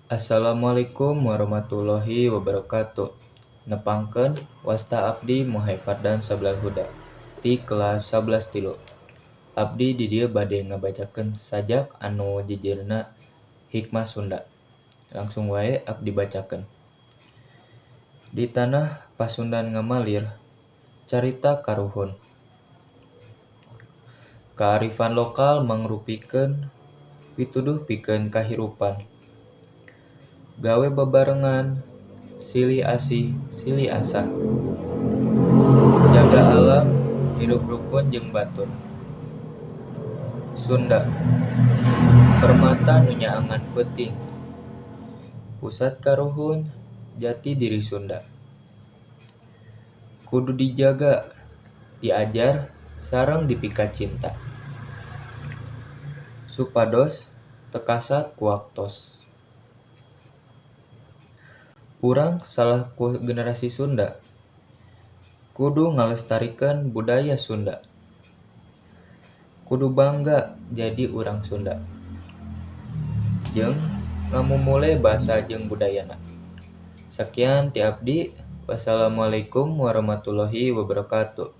Assalamualaikum warahmatullahi wabarakatuh. Nepangkeun wasta abdi Muhay Fardan Sablal Huda ti kelas 11 tilu. Abdi di dieu bade ngabacakeun sajak anu jijirna hikmah Sunda. Langsung wae abdi bacakeun. Di tanah Pasundan ngamalir, carita karuhun. Kearifan lokal mangrupikeun pituduh pikeun kahirupan. Gawe bebarengan, silih asih, silih asah. Jaga alam, hidup rukun jeung batur. Sunda, permata nu nyaangan peuting. Pusat karuhun, jati diri Sunda. Kudu dijaga, diajar, sareng dipikat cinta. Supados teu kasat ku waktos. Urang salaku generasi Sunda kudu ngalestarikeun budaya Sunda. Kudu bangga jadi urang Sunda. Jeung ngamumule basa jeung budayana. Sakian ti abdi. Wassalamualaikum warahmatullahi wabarakatuh.